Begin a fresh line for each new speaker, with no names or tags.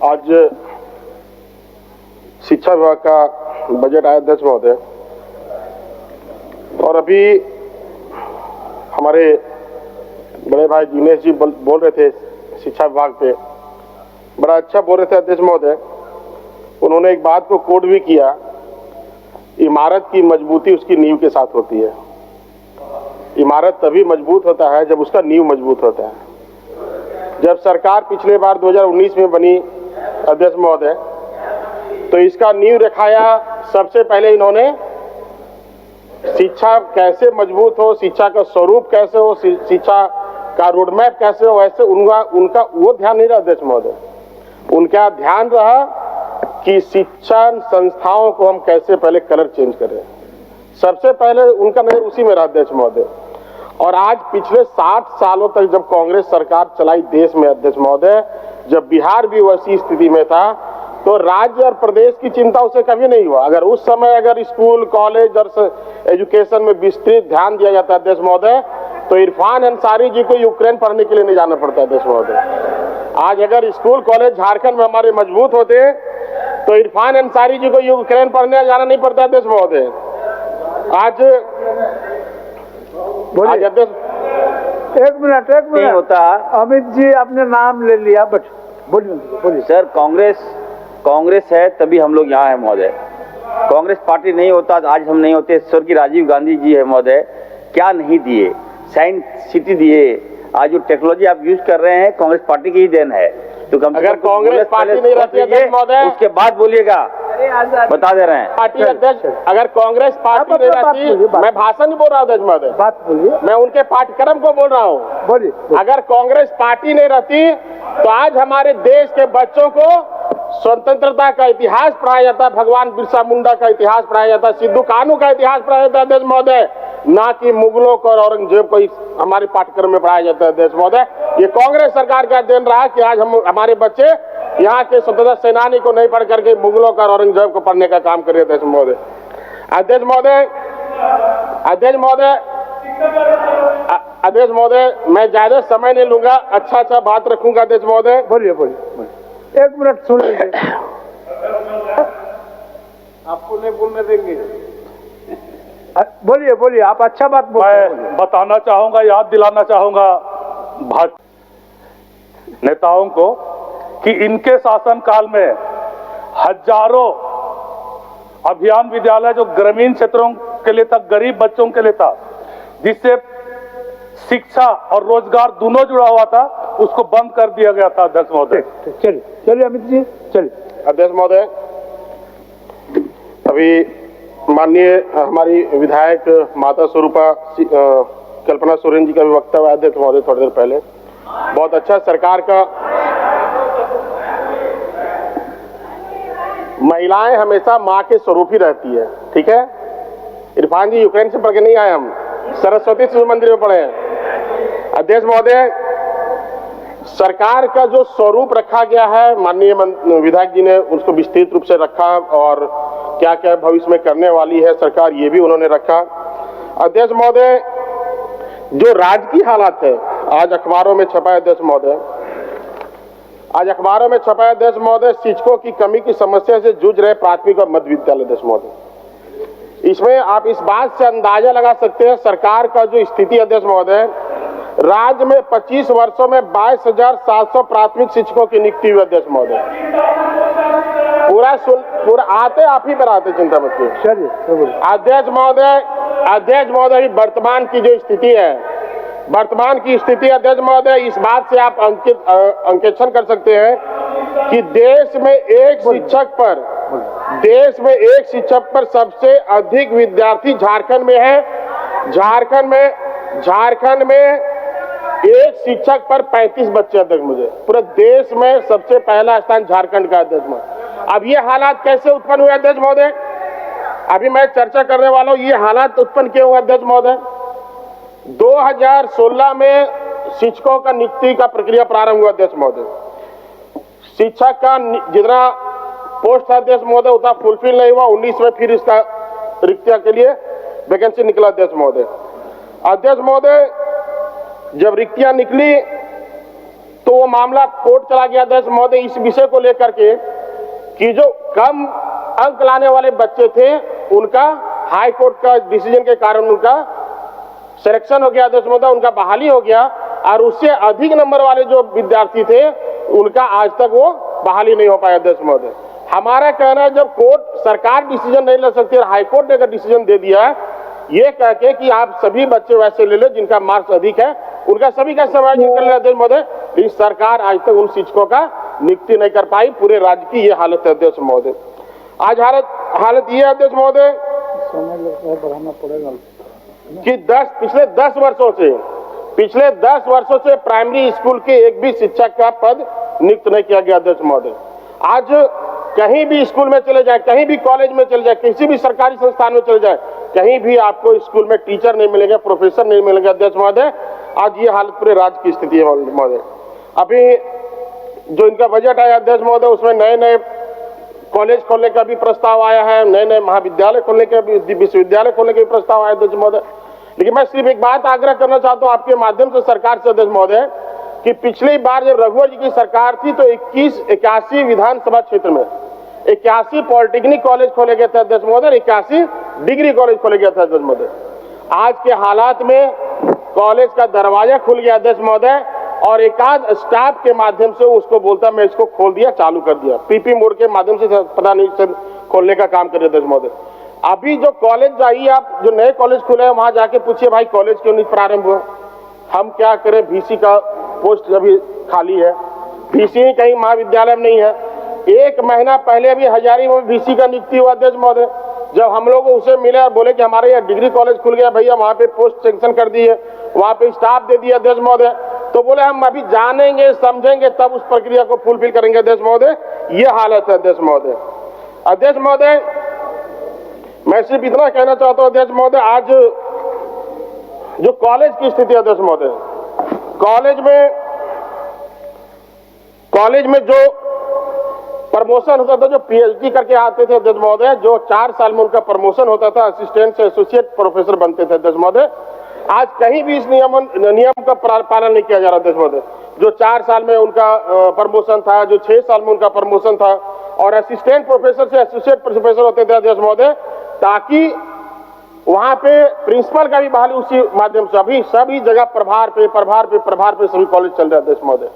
आज शिक्षा विभाग का बजट आया अध्यक्ष महोदय, और अभी हमारे बड़े भाई दिनेश जी बोल रहे थे शिक्षा विभाग पे, बड़ा अच्छा बोल रहे थे अध्यक्ष महोदय। उन्होंने एक बात को कोट भी किया, इमारत की मजबूती उसकी नींव के साथ होती है। इमारत तभी मजबूत होता है जब उसका नींव मजबूत होता है। जब सरकार पिछले बार 2019 में बनी अध्यक्ष महोदय, तो इसका नींव रखाया सबसे पहले इन्होंने, शिक्षा कैसे मजबूत हो, शिक्षा का स्वरूप कैसे हो, शिक्षा का रोडमैप कैसे हो, वैसे उनका वो ध्यान नहीं रहा अध्यक्ष महोदय। उनका ध्यान रहा कि शिक्षण संस्थाओं को हम कैसे पहले कलर चेंज करें। सबसे पहले उनका नजर उसी में रहा अध्यक्ष महोदय। और आज पिछले 60 सालों तक जब कांग्रेस सरकार चलाई देश में अध्यक्ष महोदय, जब बिहार भी वैसी स्थिति में था, तो राज्य और प्रदेश की चिंता उसे कभी नहीं हुआ। अगर उस समय अगर स्कूल कॉलेज और एजुकेशन में विस्तृत ध्यान दिया जाता अध्यक्ष महोदय, तो इरफान अंसारी जी को यूक्रेन पढ़ने के लिए नहीं जाना पड़ता अध्यक्ष महोदय। आज अगर स्कूल कॉलेज झारखंड में हमारे मजबूत होते तो इरफान अंसारी जी को यूक्रेन पढ़ने जाना नहीं पड़ता अध्यक्ष महोदय। आज
एक मिनट नहीं होता। अमित जी आपने नाम ले लिया, बट बोलिए
सर। कांग्रेस है तभी हम लोग यहाँ है महोदय। कांग्रेस पार्टी नहीं होता तो आज हम नहीं होते। स्वर्गीय राजीव गांधी जी है महोदय, क्या नहीं दिए, साइंस सिटी दिए। आज जो टेक्नोलॉजी आप यूज कर रहे हैं कांग्रेस पार्टी की ही देन है। तो कम
अगर कांग्रेस पार्टी नहीं रहती है महोदय,
उसके बाद बोलिएगा, बता दे रहे हैं
पार्टी अध्यक्ष। अगर कांग्रेस पार्टी नहीं रहती, मैं भाषण नहीं बोल रहा हूँ अध्यक्ष महोदय,
बात बोलिए,
मैं उनके पाठ्यक्रम को बोल रहा हूँ।
बोलिए।
अगर कांग्रेस पार्टी नहीं रहती तो आज हमारे देश के बच्चों को स्वतंत्रता का इतिहास पढ़ाया जाता, भगवान बिरसा मुंडा का इतिहास पढ़ाया जाता, सिद्धू कान्हू का इतिहास पढ़ाया जाता अध्यक्ष महोदय, ना कि मुगलों को और औरंगजेब को हमारे पाठ्यक्रम में पढ़ाया जाता है अध्यक्ष महोदय। ये कांग्रेस सरकार का देन रहा कि आज हमारे बच्चे यहाँ के स्वतंत्रता सेनानी को नहीं पढ़ करके मुगलों का और औरंगजेब को पढ़ने का काम कर रहे अध्यक्ष महोदय। अध्यक्ष महोदय, मैं ज्यादा समय नहीं लूंगा, अच्छा बात रखूंगा अध्यक्ष महोदय।
बोलिए। एक मिनट सुन लीजिए।
आपको नहीं बोलने देंगे।
बोलिए, आप अच्छा बात
मैं बताना चाहूंगा, याद दिलाना चाहूंगा भाजपा नेताओं को कि इनके शासनकाल में हजारों अभियान विद्यालय जो ग्रामीण क्षेत्रों के लिए था, गरीब बच्चों के लिए था, जिससे शिक्षा और रोजगार दोनों जुड़ा हुआ था, उसको बंद कर दिया गया था अध्यक्ष महोदय।
चलिए अमित जी, चलिए।
अध्यक्ष महोदय, अभी माननीय हमारी विधायक माता स्वरूपा कल्पना सोरेन जी का भी वक्तव्य अध्यक्ष महोदय थोड़ी देर पहले, बहुत अच्छा। सरकार का महिलाएं हमेशा मां के स्वरूप ही रहती है, ठीक है। इरफान जी यूक्रेन से पढ़ के नहीं आए, हम सरस्वती शिशु मंदिर में पढ़े हैं। अध्यक्ष महोदय, सरकार का जो स्वरूप रखा गया है, माननीय विधायक जी ने उसको विस्तृत रूप से रखा, और क्या क्या भविष्य में करने वाली है सरकार, ये भी उन्होंने रखा। अध्यक्ष महोदय, जो राजकीय हालात है आज अखबारों में छपा है अध्यक्ष महोदय, आज अखबारों में छपा है अध्यक्ष महोदय, शिक्षकों की कमी की समस्या से जूझ रहे प्राथमिक और मध्य विद्यालय अध्यक्ष महोदय। इसमें आप इस बात से अंदाजा लगा सकते हैं सरकार का जो स्थिति अध्यक्ष महोदय, राज्य में 25 वर्षों में 22,700 प्राथमिक शिक्षकों की नियुक्ति हुई अध्यक्ष महोदय। पूरा आते आप ही बनाते, चिंता मत कीजिए अध्यक्ष महोदय। वर्तमान की जो स्थिति है, वर्तमान की स्थिति अध्यक्ष महोदय, इस बात से आप अंकेक्षण कर सकते हैं कि देश में एक शिक्षक पर सबसे अधिक विद्यार्थी झारखंड में है। झारखंड में एक शिक्षक पर 35 बच्चे अध्यक्ष मुझे, पूरे देश में सबसे पहला स्थान झारखंड का अध्यक्ष महोदय। अब ये हालात कैसे उत्पन्न हुए अध्यक्ष महोदय, अभी मैं चर्चा करने वाला हूं। ये हालात उत्पन्न क्यों हुए अध्यक्ष महोदय? 2016 में शिक्षकों का नियुक्ति का प्रक्रिया प्रारंभ हुआ अध्यक्ष महोदय। शिक्षक का जितना पोस्ट था अध्यक्ष महोदय उतना फुलफिल नहीं हुआ। 19 में फिर इसका रिक्तियों के लिए वैकेंसी निकला अध्यक्ष महोदय। अध्यक्ष महोदय, जब रिक्तियां निकली तो तो वो मामला कोर्ट चला गया अध्यक्ष महोदय इस विषय को लेकर के कि जो कम अंक लाने वाले बच्चे थे उनका हाई कोर्ट का डिसीजन के कारण उनका सिलेक्शन हो गया अध्यक्ष महोदय, उनका बहाली हो गया, और उससे अधिक नंबर वाले जो विद्यार्थी थे उनका आज तक वो बहाली नहीं हो पाया अध्यक्ष महोदय। हमारा कहना है जब कोर्ट सरकार डिसीजन नहीं ले सकती और हाई कोर्ट ने अगर डिसीजन दे दिया ये कह के कि आप सभी बच्चे वैसे ले लो जिनका मार्क्स अधिक है, उनका सभी का समायोजन कर लेना अध्यक्ष महोदय, लेकिन सरकार आज तक उन शिक्षकों का नियुक्ति नहीं कर पाई। पूरे राज्य की ये हालत है अध्यक्ष महोदय। आज हालत ये अध्यक्ष महोदय
बढ़ाना पड़ेगा
कि पिछले 10 वर्षों से प्राइमरी स्कूल के एक भी शिक्षक का पद नियुक्त नहीं किया गया अध्यक्ष महोदय। आज कहीं भी स्कूल में चले जाए, कहीं भी कॉलेज में चले जाए, किसी भी सरकारी संस्थान में चले जाए, कहीं भी आपको स्कूल में टीचर नहीं मिलेंगे, प्रोफेसर नहीं मिलेंगे अध्यक्ष महोदय। आज ये हालत पूरे राज्य की स्थिति है महोदय। अभी जो इनका बजट आया अध्यक्ष महोदय उसमें नए नए कॉलेज खोलने का भी प्रस्ताव आया है, नए नए महाविद्यालय खोलने का भी, विश्वविद्यालय खोलने का भी प्रस्ताव आया अध्यक्ष महोदय। लेकिन मैं सिर्फ एक बात आग्रह करना चाहता हूं आपके माध्यम से सरकार से अध्यक्ष महोदय कि पिछली बार जब रघुवर जी की सरकार थी तो 81 विधानसभा क्षेत्र में 81 पॉलिटेक्निक कॉलेज खोले गए थे अध्यक्ष महोदय, 81 डिग्री कॉलेज खोले गए थे अध्यक्ष महोदय। आज के हालात में कॉलेज का दरवाजा खुल गया अध्यक्ष महोदय और एकाध स्टाफ के माध्यम से उसको बोलता मैं इसको खोल दिया, चालू कर दिया, पीपी मोड के माध्यम से पता नहीं खोलने का काम कर रहे अध्यक्ष महोदय। अभी जो कॉलेज जाइए आप, जो नए कॉलेज खुले हैं वहां जाके पूछिए भाई कॉलेज क्यों नहीं प्रारंभ हुआ, हम क्या करें, VC का पोस्ट अभी खाली है, VC कहीं महाविद्यालय में नहीं है। 1 महीना पहले अभी हजारी में VC का नियुक्ति हुआ अध्यक्ष महोदय। जब हम लोग उसे मिले और बोले कि हमारे यहाँ डिग्री कॉलेज खुल गया भैया, वहां पे पोस्ट सेंक्शन कर दी है, वहां पे स्टाफ दे दिया अध्यक्ष महोदय, तो बोले हम अभी जानेंगे समझेंगे तब उस प्रक्रिया को फुलफिल करेंगे अध्यक्ष महोदय। ये हालत है अध्यक्ष महोदय। अध्यक्ष महोदय मैं सिर्फ इतना कहना चाहता हूं अध्यक्ष महोदय, आज जो कॉलेज की स्थिति अध्यक्ष महोदय, कॉलेज में जो प्रमोशन होता था, जो PhD करके आते थे अध्यक्ष महोदय, जो 4 साल में उनका प्रमोशन होता था, असिस्टेंट से एसोसिएट प्रोफेसर बनते थे अध्यक्ष महोदय, आज कहीं भी इस नियम का पालन नहीं किया जा रहा अध्यक्ष महोदय। जो 4 साल में उनका प्रमोशन था, जो 6 साल में उनका प्रमोशन था, और असिस्टेंट प्रोफेसर से एसोसिएट प्रोफेसर होते थे अध्यक्ष महोदय, ताकि वहां पे प्रिंसिपल का भी बहाली उसी माध्यम से, अभी सभी जगह प्रभार पे सभी कॉलेज चल रहे हैं अध्यक्ष महोदय।